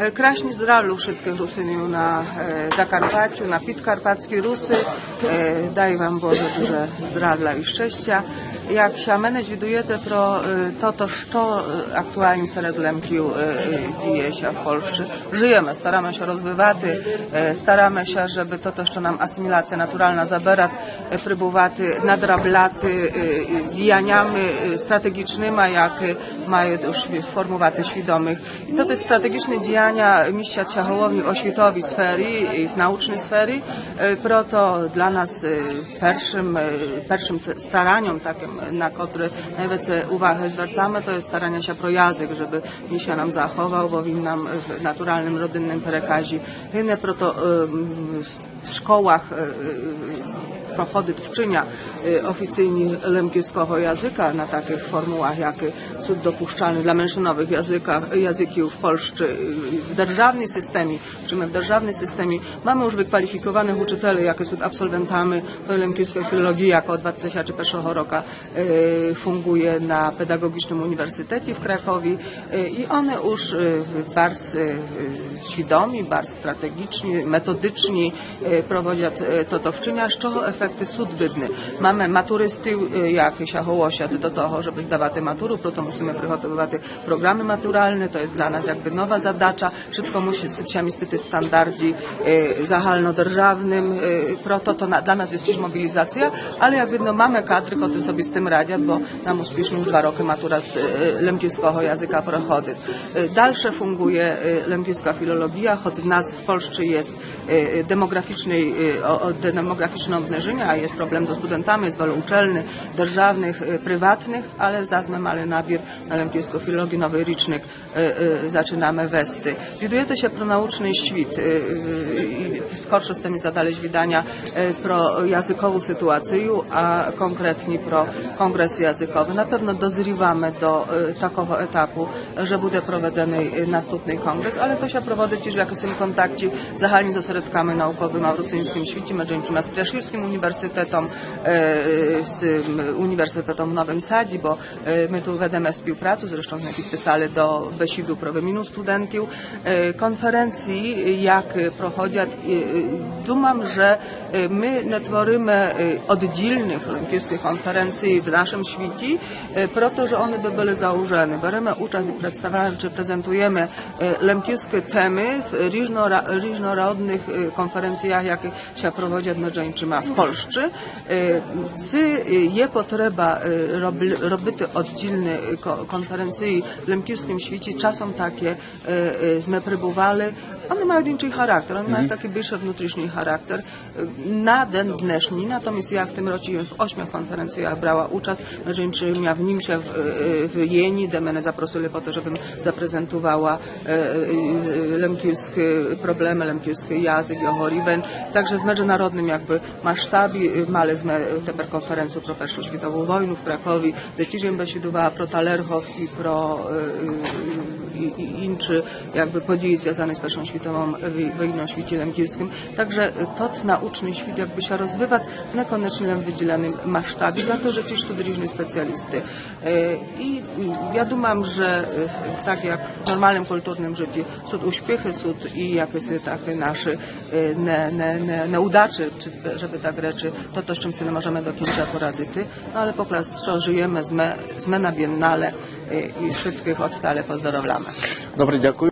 Krásně zdralu všetkých Rusynů na Zakarpaciu, na Підкарпатській Rusy. Daj wam Boże duże zdrowia i szczęścia. Jak się meneć widujecie pro to, co aktualnie serед Lemkiów dzieje się w Polsce. Żyjemy, staramy się rozwijać, staramy się, żeby to, co nam asymilacja naturalna zabiera, próbować nadrabiać działaniami strategicznymi, jak mają formować świadomych. I to jest strategiczne działania mistrza Ciechołowni oświatowej sfery i w naucznej sfery. Proto dla nas pierwszym staraniem takim, na które najwięcej uwagi zwracamy, to jest staranie się pro język, żeby się nam zachował, bo w nam w naturalnym, rodzinnym przekazie. Inne proto w szkołach prochody twczynia oficyjnie lemkiewskiego języka na takich formułach, jakie są dopuszczalne dla mężczyznowych języków w Polsce w державnym systemie, czy my w державnym systemie mamy już wykwalifikowanych uczyteli, jakie są absolwentami lemkiewskiej filologii, jako od 2001 roku funguje na Pedagogicznym Uniwersytecie w Krakowie i one już bardzo świadomi, bardzo strategicznie, metodycznie prowadzić to wczynia, z czego efekty są widne. Mamy maturystów, jak się hołosia do tego, żeby zdawać maturę, proto musimy przygotowywać programy maturalne, to jest dla nas jakby nowa zadacza, wszystko musi być w standardzie zahalnodержавnym, proto to dla nas jest mobilizacja, ale jak widno mamy kadry, które sobie z tym radzić, bo nam uspiesznie już 2 roki matura z lemkiewskiego języka prochodzi. Dalsze funguje lemkiewska filologia, choć w nas w Polsce jest demograficzne obniżenie, a jest problem ze studentami z wielu uczelni, državnych, prywatnych, ale zazmy mamy nabór na lemkiewską filologię, nowy rocznik zaczynamy westy. Widujecie się pro nauczny świt i skorsze z tymi zadali widania pro językową sytuację, a konkretnie pro kongres językowy. Na pewno dozrywamy do takiego etapu, że będzie prowadzony następny kongres, ale to się prowadzi też w jakimś kontakcie zahalnie z ośrodkami naukowymi w rosyjskim świecie, między z Piaszyrskim Uniwersytetem, z Uniwersytetem w Nowym Sadzie, bo my tu vedeme współpracę, zresztą podpisali do besidu pro wymianu studentów, konferencji, jak prochodzą. Dumam, że my nie tworzymy oddzielnych lemkiewskich konferencji w naszym świecie, proto, że one by były założone. Bierzemy udział i przedstawiamy, czy prezentujemy lemkiewskie temy w różnorodnych konferencjach, jakie się prowadzi w Polsce. Jest potrzeba robić oddzielne konferencje w lemkiewskim świecie, czasem takie my przybywali. One mają inny charakter, one mają taki bliższy wnętrzny charakter na den dnešní, natomiast ja w tym roku w 8 konferencjach brała udział, ja w Niemczech, w Jeni, gdzie mnie zaprosili po to, żebym zaprezentowała lemkiewskie problemy, lemkiewski język, johoriwen, także w międzynarodnym jakby masztabie mamy teraz konferencję pro pierwszą światową wojnę w Krakowie, gdzie też besidowała pro Talerchow i pro inne jakby podії związane z pierwszą światową wojną w świecie lemkiewskim. Także tot nauczny świat jakby się rozwijać w niekoniecznie wydzielonym masztabie, za to, że też są różni specjalisty. I ja dumam, że tak jak w normalnym kulturnym życiu są uśpiechy, są i jakieś takie nasze nieudacze, żeby tak rzeczy, to z czym sobie możemy do końca poradzić. No ale poklas, że żyjemy, sme na biennale i wszystkich odtale pozdrowiamy. Добре, дякую.